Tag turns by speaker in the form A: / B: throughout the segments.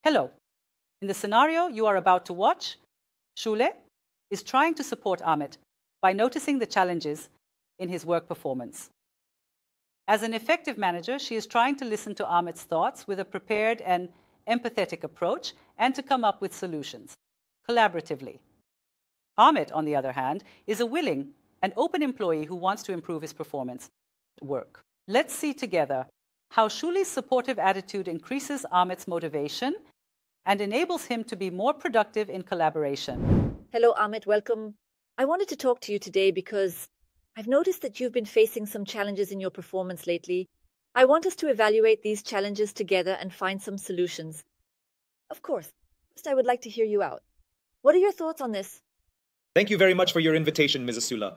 A: Hello. In the scenario you are about to watch, Shule is trying to support Amit by noticing the challenges in his work performance. As an effective manager, she is trying to listen to Amit's thoughts with a prepared and empathetic approach and to come up with solutions, collaboratively. Amit, on the other hand, is a willing and open employee who wants to improve his performance at work. Let's see together how Shule's supportive attitude increases Amit's motivation and enables him to be more productive in collaboration.
B: Hello, Amit. Welcome. I wanted to talk to you today because I've noticed that you've been facing some challenges in your performance lately. I want us to evaluate these challenges together and find some solutions. Of course, first I would like to hear you out. What are your thoughts on this?
C: Thank you very much for your invitation, Mrs. Sula.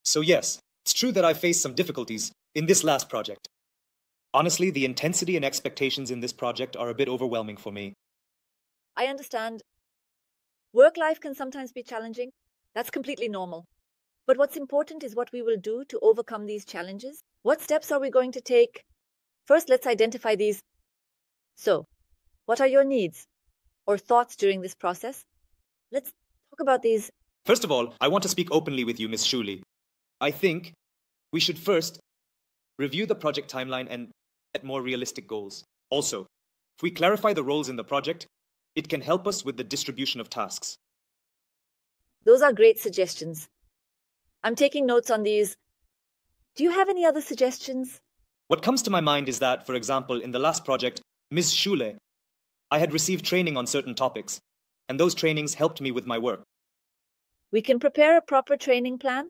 C: So yes, it's true that I faced some difficulties in this last project. Honestly, the intensity and expectations in this project are a bit overwhelming for me.
B: I understand. Work life can sometimes be challenging. That's completely normal. But what's important is what we will do to overcome these challenges. What steps are we going to take? First, let's identify these. So, what are your needs or thoughts during this process? Let's talk about these.
C: First of all, I want to speak openly with you, Ms. Shuli. I think we should first review the project timeline and set more realistic goals. Also, if we clarify the roles in the project, it can help us with the distribution of tasks.
B: Those are great suggestions. I'm taking notes on these. Do you have any other suggestions?
C: What comes to my mind is that, for example, in the last project, Ms. Shule, I had received training on certain topics, and those trainings helped me with my work.
B: We can prepare a proper training plan.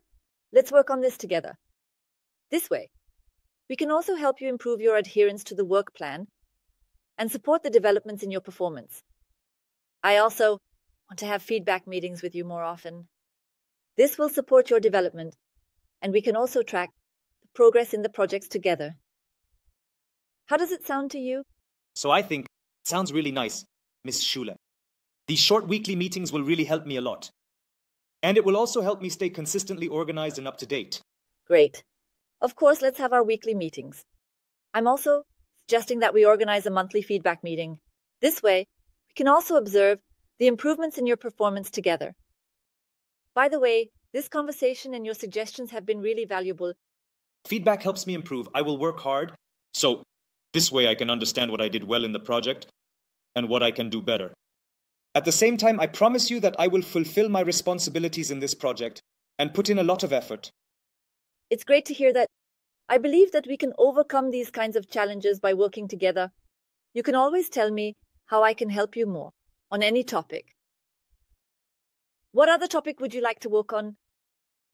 B: Let's work on this together. This way, we can also help you improve your adherence to the work plan and support the developments in your performance. I also want to have feedback meetings with you more often. This will support your development, and we can also track the progress in the projects together. How does it sound to you?
C: So I think it sounds really nice, Ms. Shule. These short weekly meetings will really help me a lot. And it will also help me stay consistently organized and up to date.
B: Great. Of course, let's have our weekly meetings. I'm also suggesting that we organize a monthly feedback meeting. This way, we can also observe the improvements in your performance together. By the way, this conversation and your suggestions have been really valuable.
C: Feedback helps me improve. I will work hard. So this way I can understand what I did well in the project and what I can do better. At the same time, I promise you that I will fulfill my responsibilities in this project and put in a lot of effort.
B: It's great to hear that. I believe that we can overcome these kinds of challenges by working together. You can always tell me how I can help you more on any topic. What other topic would you like to work on?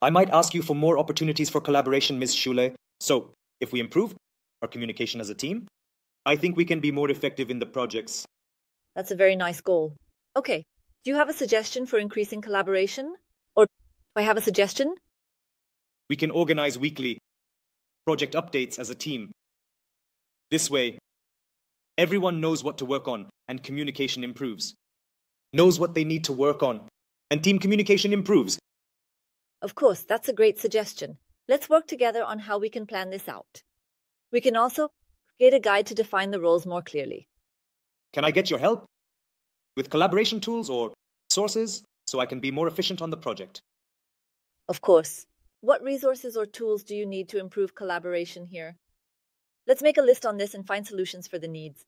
C: I might ask you for more opportunities for collaboration, Ms. Shule. So, if we improve our communication as a team, I think we can be more effective in the projects.
B: That's a very nice goal. Okay, do you have a suggestion for increasing collaboration? Or do I have a suggestion?
C: We can organize weekly project updates as a team. This way, everyone knows what to work on and communication improves. Knows what they need to work on and team communication improves.
B: Of course, that's a great suggestion. Let's work together on how we can plan this out. We can also create a guide to define the roles more clearly.
C: Can I get your help with collaboration tools or sources so I can be more efficient on the project?
B: Of course. What resources or tools do you need to improve collaboration here? Let's make a list on this and find solutions for the needs.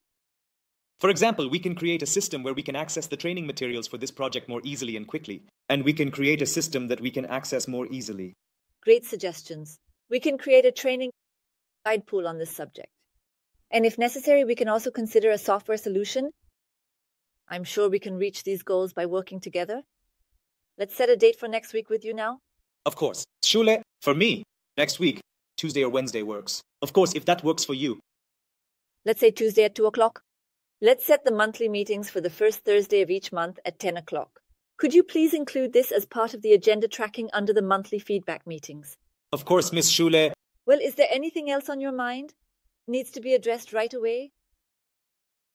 C: For example, we can create a system where we can access the training materials for this project more easily and quickly. And we can create a system that we can access more easily.
B: Great suggestions. We can create a training guide pool on this subject. And if necessary, we can also consider a software solution. I'm sure we can reach these goals by working together. Let's set a date for next week with you now.
C: Of course. Shule, for me, next week, Tuesday or Wednesday works. Of course, if that works for you.
B: Let's say Tuesday at 2 o'clock. Let's set the monthly meetings for the first Thursday of each month at 10 o'clock. Could you please include this as part of the agenda tracking under the monthly feedback meetings?
C: Of course, Ms. Shule.
B: Well, is there anything else on your mind? Needs to be addressed right away?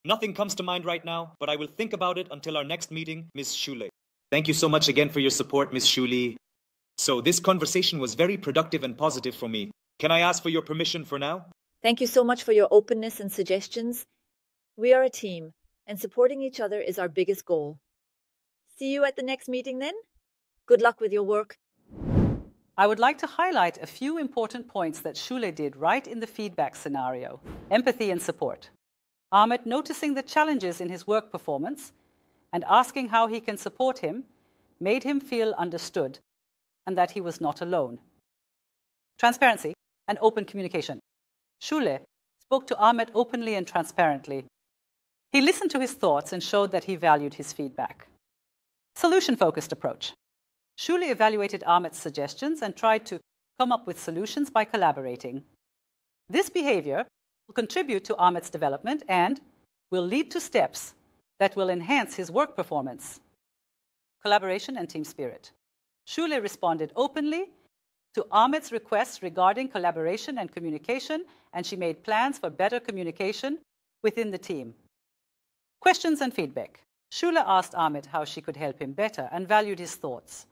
C: Nothing comes to mind right now, but I will think about it until our next meeting, Ms. Shule. Thank you so much again for your support, Ms. Shule. So this conversation was very productive and positive for me. Can I ask for your permission for now?
B: Thank you so much for your openness and suggestions. We are a team. and supporting each other is our biggest goal. See you at the next meeting then. Good luck with your work.
A: I would like to highlight a few important points that Shule did right in the feedback scenario: empathy and support. Ahmet noticing the challenges in his work performance and asking how he can support him made him feel understood and that he was not alone. Transparency and open communication. Shule spoke to Ahmet openly and transparently. He listened to his thoughts and showed that he valued his feedback. Solution-focused approach. Shule evaluated Ahmet's suggestions and tried to come up with solutions by collaborating. This behavior will contribute to Ahmet's development and will lead to steps that will enhance his work performance. Collaboration and team spirit. Shule responded openly to Ahmet's requests regarding collaboration and communication, and she made plans for better communication within the team. Questions and feedback. Shule asked Ahmet how she could help him better and valued his thoughts.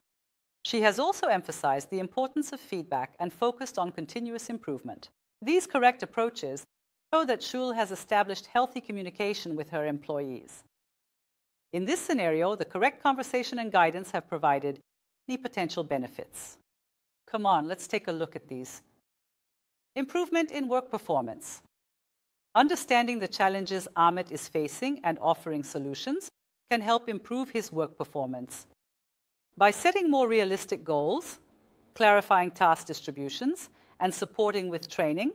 A: She has also emphasized the importance of feedback and focused on continuous improvement. These correct approaches show that Shule has established healthy communication with her employees. In this scenario, the correct conversation and guidance have provided many potential benefits. Come on, let's take a look at these. Improvement in work performance. Understanding the challenges Ahmet is facing and offering solutions can help improve his work performance. By setting more realistic goals, clarifying task distributions, and supporting with training,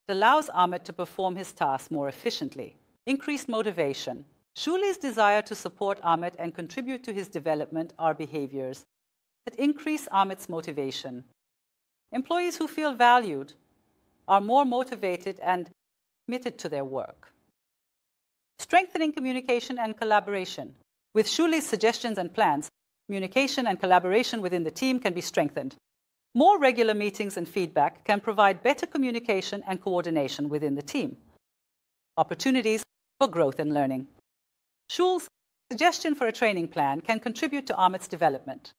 A: it allows Ahmet to perform his tasks more efficiently. Increased motivation. Shule's desire to support Ahmet and contribute to his development are behaviors that increase Ahmet's motivation. Employees who feel valued are more motivated and committed to their work. Strengthening communication and collaboration. With Shule's suggestions and plans, communication and collaboration within the team can be strengthened. More regular meetings and feedback can provide better communication and coordination within the team. Opportunities for growth and learning. Shule's suggestion for a training plan can contribute to Ahmet's development.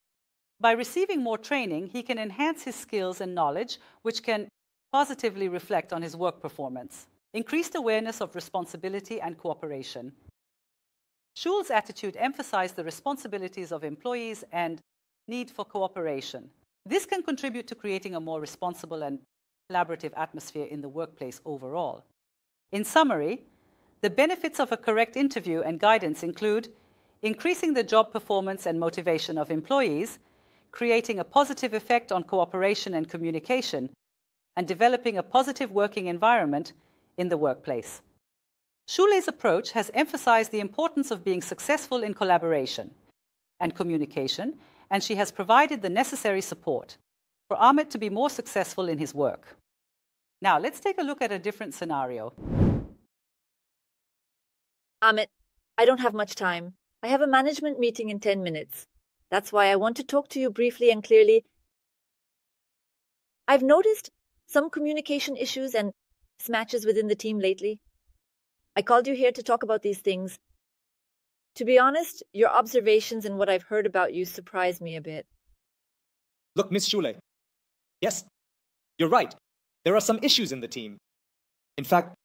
A: By receiving more training, he can enhance his skills and knowledge, which can positively reflect on his work performance. Increased awareness of responsibility and cooperation. Shule's attitude emphasized the responsibilities of employees and need for cooperation. This can contribute to creating a more responsible and collaborative atmosphere in the workplace overall. In summary, the benefits of a correct interview and guidance include increasing the job performance and motivation of employees, creating a positive effect on cooperation and communication, and developing a positive working environment in the workplace. Shule's approach has emphasized the importance of being successful in collaboration and communication, and she has provided the necessary support for Ahmet to be more successful in his work. Now, let's take a look at a different scenario.
B: Ahmet, I don't have much time. I have a management meeting in 10 minutes. That's why I want to talk to you briefly and clearly. I've noticed some communication issues and mismatches within the team lately. I called you here to talk about these things. To be honest, your observations and what I've heard about you surprised me a bit.
C: Look, Miss Shule. Yes, you're right. There are some issues in the team. In fact,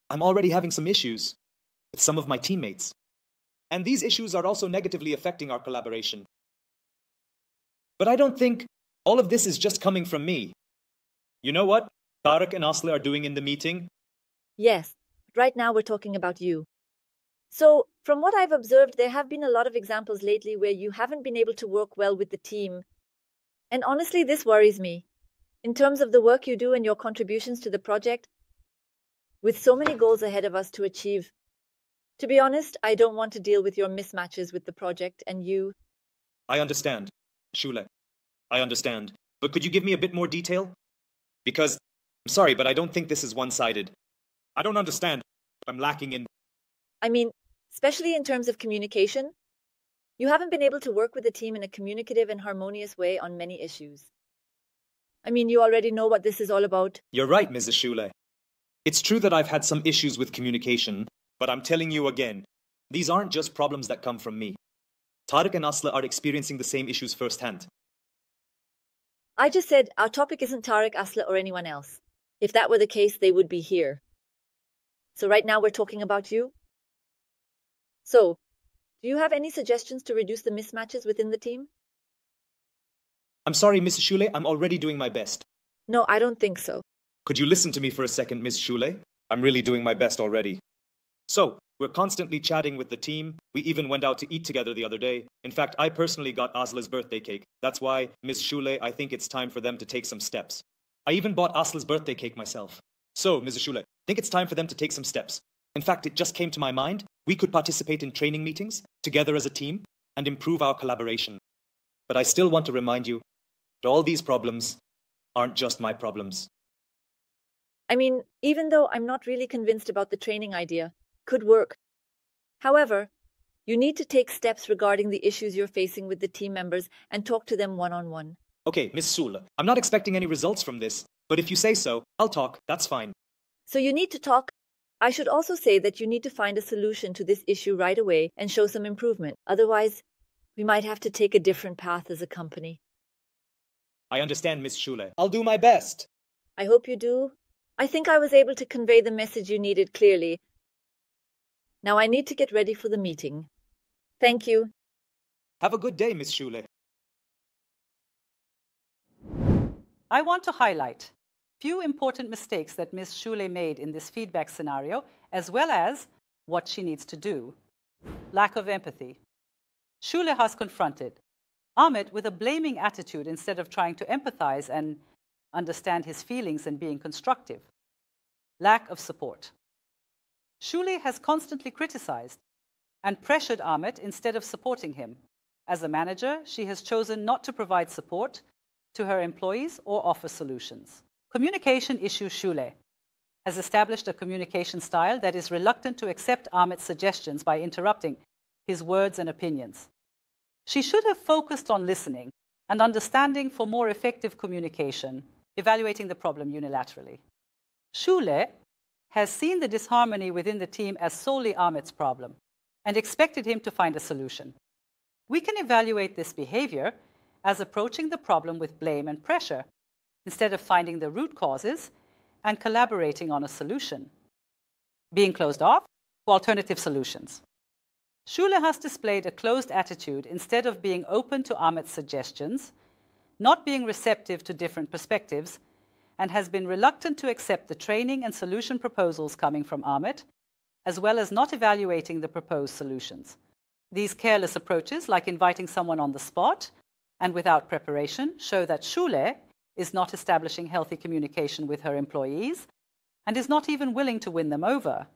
C: I'm already having some issues with some of my teammates. And these issues are also negatively affecting our collaboration. But I don't think all of this is just coming from me. You know what Tarek and Asli are doing in the meeting?
B: Yes, but right now we're talking about you. So, from what I've observed, there have been a lot of examples lately where you haven't been able to work well with the team. And honestly, this worries me. In terms of the work you do and your contributions to the project, with so many goals ahead of us to achieve. To be honest, I don't want to deal with your mismatches with the project and you.
C: I understand, Shule. I understand. But could you give me a bit more detail? Because, I'm sorry, but I don't think this is one-sided. I don't understand, but I'm lacking in...
B: I mean, especially in terms of communication, you haven't been able to work with the team in a communicative and harmonious way on many issues. I mean, you already know what this is all about.
C: You're right, Mrs. Shule. It's true that I've had some issues with communication, but I'm telling you again, these aren't just problems that come from me. Tarek and Asla are experiencing the same issues firsthand.
B: I just said our topic isn't Tarek, Asla, or anyone else. If that were the case, they would be here. So right now we're talking about you. So, do you have any suggestions to reduce the mismatches within the team?
C: I'm sorry, Mrs. Shule, I'm already doing my best.
B: No, I don't think so.
C: Could you listen to me for a second, Ms. Shule? I'm really doing my best already. So, we're constantly chatting with the team. We even went out to eat together the other day. In fact, I personally got Asla's birthday cake. That's why, Ms. Shule, I think it's time for them to take some steps. I even bought Asla's birthday cake myself. So, Mrs. Shule, I think it's time for them to take some steps. In fact, it just came to my mind. We could participate in training meetings together as a team and improve our collaboration. But I still want to remind you that all these problems aren't just my problems.
B: I mean, even though I'm not really convinced about the training idea, could work. However, you need to take steps regarding the issues you're facing with the team members and talk to them one-on-one.
C: Okay, Miss Sula, I'm not expecting any results from this, but if you say so, I'll talk, that's fine.
B: So you need to talk. I should also say that you need to find a solution to this issue right away and show some improvement. Otherwise, we might have to take a different path as a company.
C: I understand, Miss Shule. I'll do my best.
B: I hope you do. I think I was able to convey the message you needed clearly. Now I need to get ready for the meeting. Thank you.
C: Have a good day, Miss Shule.
A: I want to highlight few important mistakes that Ms. Shule made in this feedback scenario, as well as what she needs to do. Lack of empathy. Shule has confronted Amit with a blaming attitude instead of trying to empathize and understand his feelings and being constructive. Lack of support. Shule has constantly criticized and pressured Amit instead of supporting him. As a manager, she has chosen not to provide support to her employees or offer solutions. Communication issue. Shule has established a communication style that is reluctant to accept Amit's suggestions by interrupting his words and opinions. She should have focused on listening and understanding for more effective communication, evaluating the problem unilaterally. Shule has seen the disharmony within the team as solely Amit's problem and expected him to find a solution. We can evaluate this behavior as approaching the problem with blame and pressure instead of finding the root causes and collaborating on a solution. Being closed off to alternative solutions. Shule has displayed a closed attitude instead of being open to Amit's suggestions, not being receptive to different perspectives, and has been reluctant to accept the training and solution proposals coming from Amit, as well as not evaluating the proposed solutions. These careless approaches, like inviting someone on the spot and without preparation, show that Shule is not establishing healthy communication with her employees and is not even willing to win them over.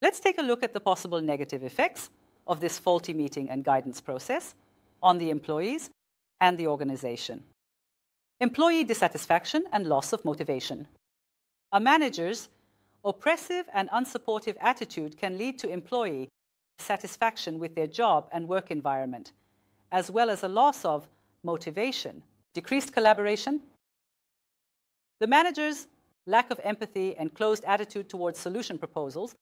A: Let's take a look at the possible negative effects of this faulty meeting and guidance process on the employees and the organization. Employee dissatisfaction and loss of motivation. A manager's oppressive and unsupportive attitude can lead to employee dissatisfaction with their job and work environment, as well as a loss of motivation, decreased collaboration. The manager's lack of empathy and closed attitude towards solution proposals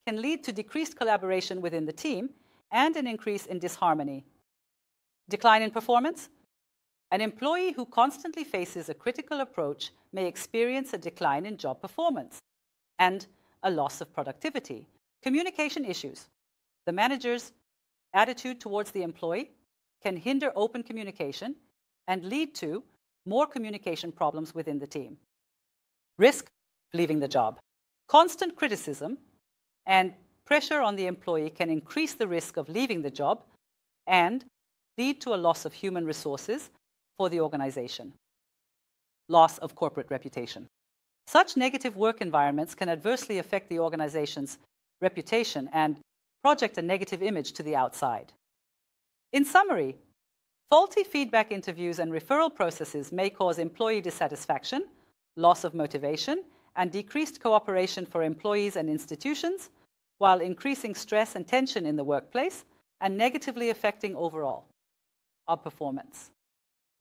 A: can lead to decreased collaboration within the team and an increase in disharmony. Decline in performance. An employee who constantly faces a critical approach may experience a decline in job performance and a loss of productivity. Communication issues. The manager's attitude towards the employee can hinder open communication and lead to more communication problems within the team. Risk of leaving the job. Constant criticism and pressure on the employee can increase the risk of leaving the job and lead to a loss of human resources for the organization. Loss of corporate reputation. Such negative work environments can adversely affect the organization's reputation and project a negative image to the outside. In summary, faulty feedback interviews and referral processes may cause employee dissatisfaction, loss of motivation, and decreased cooperation for employees and institutions, while increasing stress and tension in the workplace and negatively affecting overall our performance.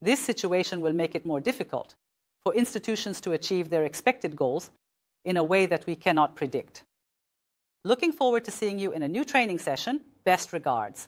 A: This situation will make it more difficult for institutions to achieve their expected goals in a way that we cannot predict. Looking forward to seeing you in a new training session. Best regards.